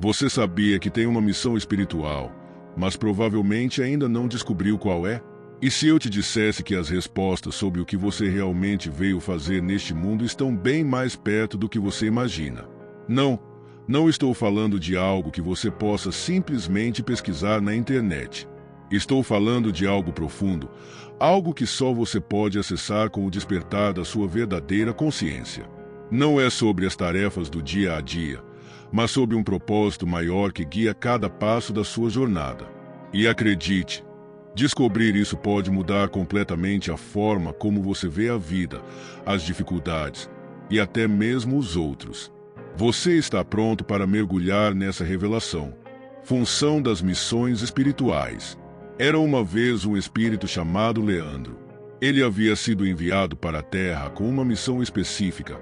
Você sabia que tem uma missão espiritual, mas provavelmente ainda não descobriu qual é? E se eu te dissesse que as respostas sobre o que você realmente veio fazer neste mundo estão bem mais perto do que você imagina? Não estou falando de algo que você possa simplesmente pesquisar na internet. Estou falando de algo profundo, algo que só você pode acessar com o despertar da sua verdadeira consciência. Não é sobre as tarefas do dia a dia, mas sobre um propósito maior que guia cada passo da sua jornada. E acredite, descobrir isso pode mudar completamente a forma como você vê a vida, as dificuldades e até mesmo os outros. Você está pronto para mergulhar nessa revelação. Função das missões espirituais. Era uma vez um espírito chamado Leandro. Ele havia sido enviado para a Terra com uma missão específica: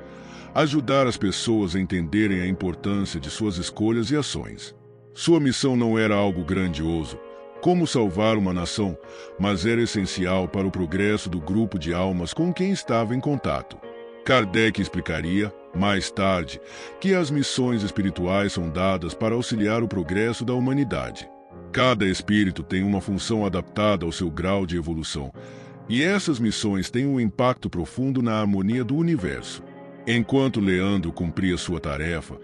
ajudar as pessoas a entenderem a importância de suas escolhas e ações. Sua missão não era algo grandioso, como salvar uma nação, mas era essencial para o progresso do grupo de almas com quem estava em contato. Kardec explicaria, mais tarde, que as missões espirituais são dadas para auxiliar o progresso da humanidade. Cada espírito tem uma função adaptada ao seu grau de evolução, e essas missões têm um impacto profundo na harmonia do universo. Enquanto Leandro cumpria sua tarefa,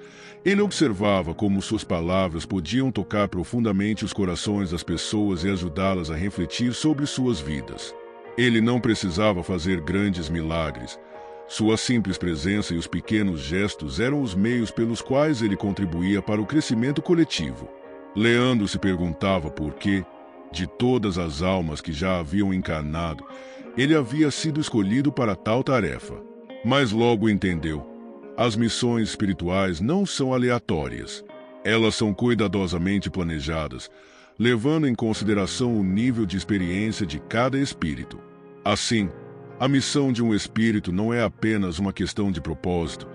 ele observava como suas palavras podiam tocar profundamente os corações das pessoas e ajudá-las a refletir sobre suas vidas. Ele não precisava fazer grandes milagres. Sua simples presença e os pequenos gestos eram os meios pelos quais ele contribuía para o crescimento coletivo. Leandro se perguntava por que, de todas as almas que já haviam encarnado, ele havia sido escolhido para tal tarefa. Mas logo entendeu: as missões espirituais não são aleatórias. Elas são cuidadosamente planejadas, levando em consideração o nível de experiência de cada espírito. Assim, a missão de um espírito não é apenas uma questão de propósito,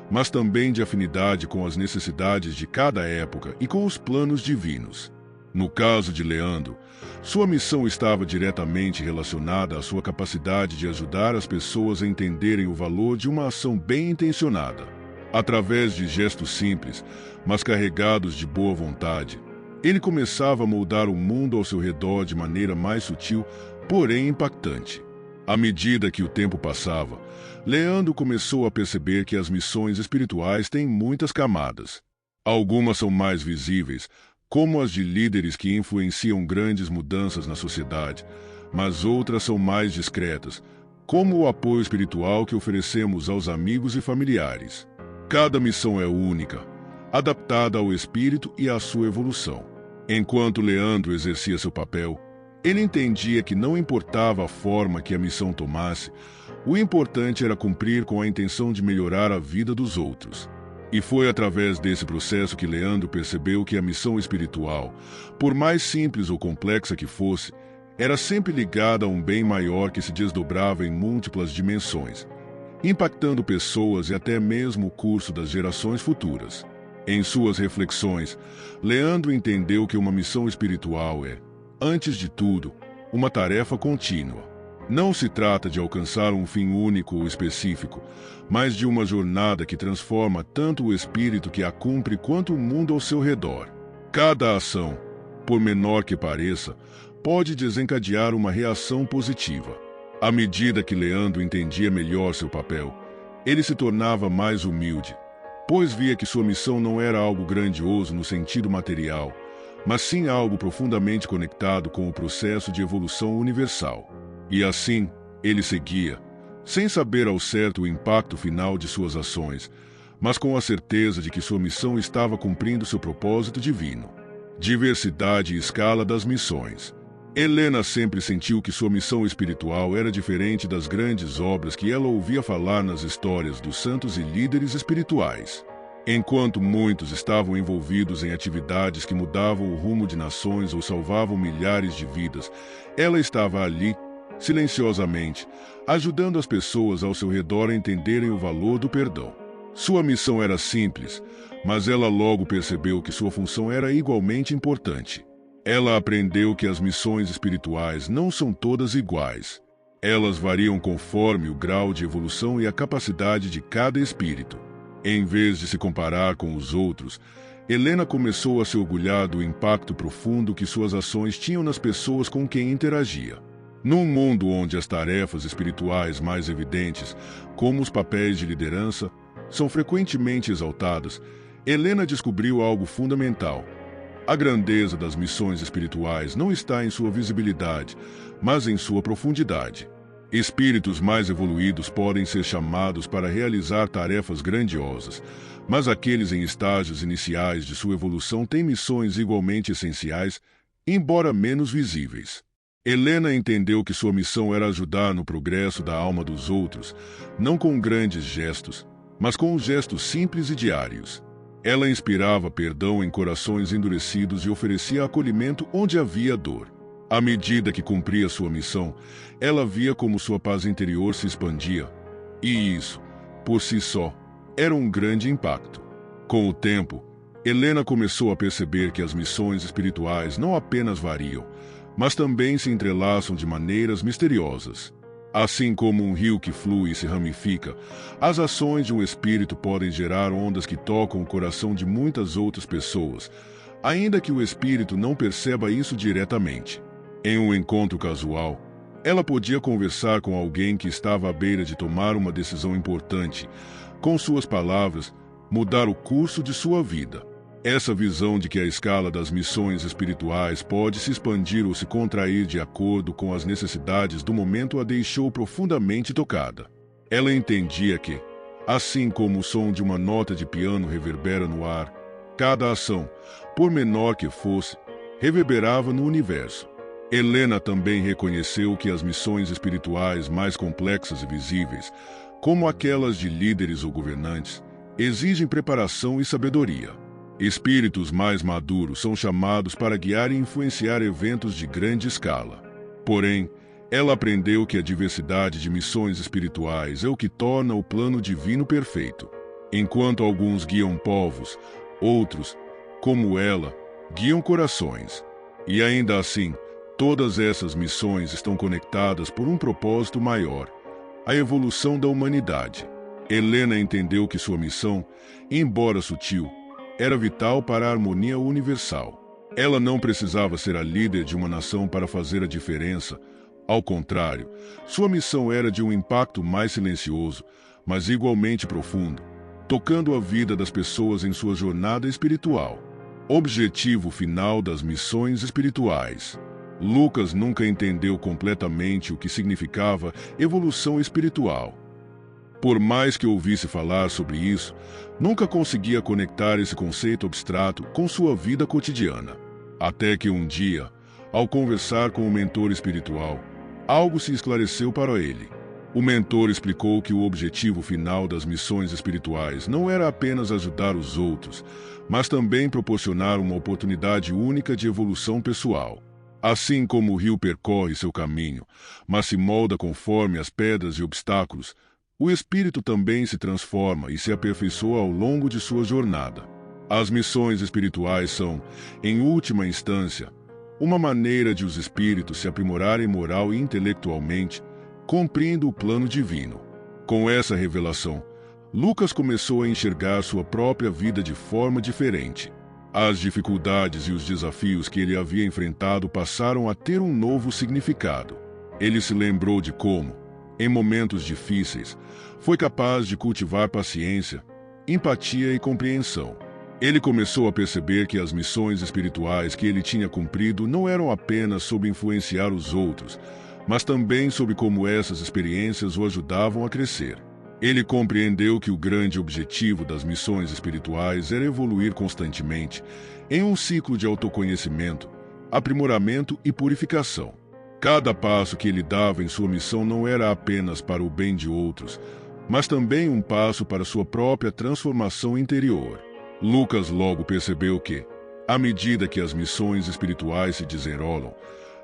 mas também de afinidade com as necessidades de cada época e com os planos divinos. No caso de Leandro, sua missão estava diretamente relacionada à sua capacidade de ajudar as pessoas a entenderem o valor de uma ação bem intencionada. Através de gestos simples, mas carregados de boa vontade, ele começava a moldar o mundo ao seu redor de maneira mais sutil, porém impactante. À medida que o tempo passava, Leandro começou a perceber que as missões espirituais têm muitas camadas. Algumas são mais visíveis, como as de líderes que influenciam grandes mudanças na sociedade, mas outras são mais discretas, como o apoio espiritual que oferecemos aos amigos e familiares. Cada missão é única, adaptada ao espírito e à sua evolução. Enquanto Leandro exercia seu papel, ele entendia que não importava a forma que a missão tomasse, o importante era cumprir com a intenção de melhorar a vida dos outros. E foi através desse processo que Leandro percebeu que a missão espiritual, por mais simples ou complexa que fosse, era sempre ligada a um bem maior que se desdobrava em múltiplas dimensões, impactando pessoas e até mesmo o curso das gerações futuras. Em suas reflexões, Leandro entendeu que uma missão espiritual é, antes de tudo, uma tarefa contínua. Não se trata de alcançar um fim único ou específico, mas de uma jornada que transforma tanto o espírito que a cumpre quanto o mundo ao seu redor. Cada ação, por menor que pareça, pode desencadear uma reação positiva. À medida que Leandro entendia melhor seu papel, ele se tornava mais humilde, pois via que sua missão não era algo grandioso no sentido material, mas sim algo profundamente conectado com o processo de evolução universal. E assim, ele seguia, sem saber ao certo o impacto final de suas ações, mas com a certeza de que sua missão estava cumprindo seu propósito divino. Diversidade e escala das missões. Helena sempre sentiu que sua missão espiritual era diferente das grandes obras que ela ouvia falar nas histórias dos santos e líderes espirituais. Enquanto muitos estavam envolvidos em atividades que mudavam o rumo de nações ou salvavam milhares de vidas, ela estava ali, silenciosamente, ajudando as pessoas ao seu redor a entenderem o valor do perdão. Sua missão era simples, mas ela logo percebeu que sua função era igualmente importante. Ela aprendeu que as missões espirituais não são todas iguais. Elas variam conforme o grau de evolução e a capacidade de cada espírito. Em vez de se comparar com os outros, Helena começou a se orgulhar do impacto profundo que suas ações tinham nas pessoas com quem interagia. Num mundo onde as tarefas espirituais mais evidentes, como os papéis de liderança, são frequentemente exaltadas, Helena descobriu algo fundamental. A grandeza das missões espirituais não está em sua visibilidade, mas em sua profundidade. Espíritos mais evoluídos podem ser chamados para realizar tarefas grandiosas, mas aqueles em estágios iniciais de sua evolução têm missões igualmente essenciais, embora menos visíveis. Helena entendeu que sua missão era ajudar no progresso da alma dos outros, não com grandes gestos, mas com gestos simples e diários. Ela inspirava perdão em corações endurecidos e oferecia acolhimento onde havia dor. À medida que cumpria sua missão, ela via como sua paz interior se expandia. E isso, por si só, era um grande impacto. Com o tempo, Helena começou a perceber que as missões espirituais não apenas variam, mas também se entrelaçam de maneiras misteriosas. Assim como um rio que flui e se ramifica, as ações de um espírito podem gerar ondas que tocam o coração de muitas outras pessoas, ainda que o espírito não perceba isso diretamente. Em um encontro casual, ela podia conversar com alguém que estava à beira de tomar uma decisão importante, com suas palavras, mudar o curso de sua vida. Essa visão de que a escala das missões espirituais pode se expandir ou se contrair de acordo com as necessidades do momento a deixou profundamente tocada. Ela entendia que, assim como o som de uma nota de piano reverbera no ar, cada ação, por menor que fosse, reverberava no universo. Helena também reconheceu que as missões espirituais mais complexas e visíveis, como aquelas de líderes ou governantes, exigem preparação e sabedoria. Espíritos mais maduros são chamados para guiar e influenciar eventos de grande escala. Porém, ela aprendeu que a diversidade de missões espirituais é o que torna o plano divino perfeito. Enquanto alguns guiam povos, outros, como ela, guiam corações. E ainda assim, todas essas missões estão conectadas por um propósito maior, a evolução da humanidade. Helena entendeu que sua missão, embora sutil, era vital para a harmonia universal. Ela não precisava ser a líder de uma nação para fazer a diferença. Ao contrário, sua missão era de um impacto mais silencioso, mas igualmente profundo, tocando a vida das pessoas em sua jornada espiritual. Objetivo final das missões espirituais. Lucas nunca entendeu completamente o que significava evolução espiritual. Por mais que ouvisse falar sobre isso, nunca conseguia conectar esse conceito abstrato com sua vida cotidiana. Até que um dia, ao conversar com o mentor espiritual, algo se esclareceu para ele. O mentor explicou que o objetivo final das missões espirituais não era apenas ajudar os outros, mas também proporcionar uma oportunidade única de evolução pessoal. Assim como o rio percorre seu caminho, mas se molda conforme as pedras e obstáculos, o espírito também se transforma e se aperfeiçoa ao longo de sua jornada. As missões espirituais são, em última instância, uma maneira de os espíritos se aprimorarem moral e intelectualmente, cumprindo o plano divino. Com essa revelação, Lucas começou a enxergar sua própria vida de forma diferente. As dificuldades e os desafios que ele havia enfrentado passaram a ter um novo significado. Ele se lembrou de como, em momentos difíceis, foi capaz de cultivar paciência, empatia e compreensão. Ele começou a perceber que as missões espirituais que ele tinha cumprido não eram apenas sobre influenciar os outros, mas também sobre como essas experiências o ajudavam a crescer. Ele compreendeu que o grande objetivo das missões espirituais era evoluir constantemente em um ciclo de autoconhecimento, aprimoramento e purificação. Cada passo que ele dava em sua missão não era apenas para o bem de outros, mas também um passo para sua própria transformação interior. Lucas logo percebeu que, à medida que as missões espirituais se desenrolam,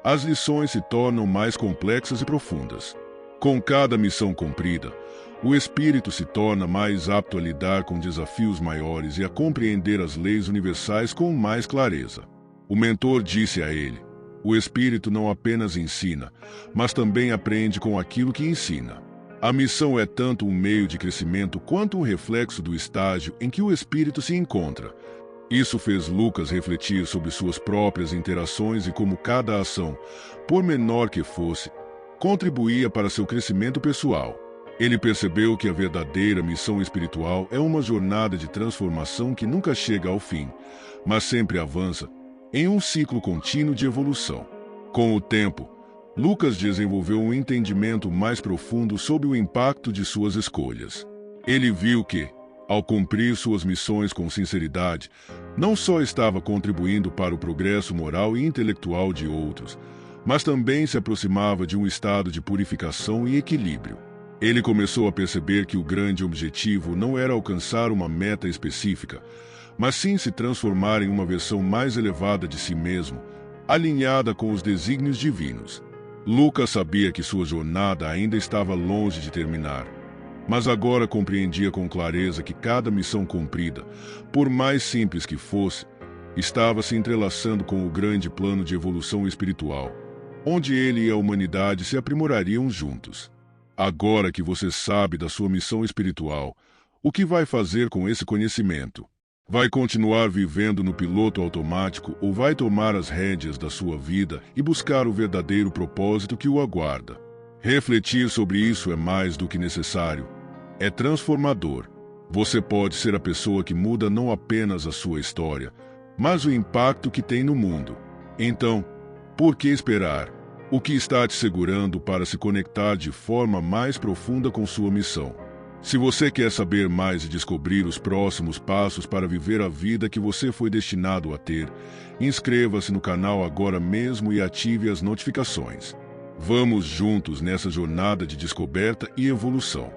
as lições se tornam mais complexas e profundas. Com cada missão cumprida, o espírito se torna mais apto a lidar com desafios maiores e a compreender as leis universais com mais clareza. O mentor disse a ele: o espírito não apenas ensina, mas também aprende com aquilo que ensina. A missão é tanto um meio de crescimento quanto um reflexo do estágio em que o espírito se encontra. Isso fez Lucas refletir sobre suas próprias interações e como cada ação, por menor que fosse, contribuía para seu crescimento pessoal. Ele percebeu que a verdadeira missão espiritual é uma jornada de transformação que nunca chega ao fim, mas sempre avança em um ciclo contínuo de evolução. Com o tempo, Lucas desenvolveu um entendimento mais profundo sobre o impacto de suas escolhas. Ele viu que, ao cumprir suas missões com sinceridade, não só estava contribuindo para o progresso moral e intelectual de outros, mas também se aproximava de um estado de purificação e equilíbrio. Ele começou a perceber que o grande objetivo não era alcançar uma meta específica, mas sim se transformar em uma versão mais elevada de si mesmo, alinhada com os desígnios divinos. Lucas sabia que sua jornada ainda estava longe de terminar, mas agora compreendia com clareza que cada missão cumprida, por mais simples que fosse, estava se entrelaçando com o grande plano de evolução espiritual, onde ele e a humanidade se aprimorariam juntos. Agora que você sabe da sua missão espiritual, o que vai fazer com esse conhecimento? Vai continuar vivendo no piloto automático ou vai tomar as rédeas da sua vida e buscar o verdadeiro propósito que o aguarda? Refletir sobre isso é mais do que necessário. É transformador. Você pode ser a pessoa que muda não apenas a sua história, mas o impacto que tem no mundo. Então, por que esperar? O que está te segurando para se conectar de forma mais profunda com sua missão? Se você quer saber mais e descobrir os próximos passos para viver a vida que você foi destinado a ter, inscreva-se no canal agora mesmo e ative as notificações. Vamos juntos nessa jornada de descoberta e evolução.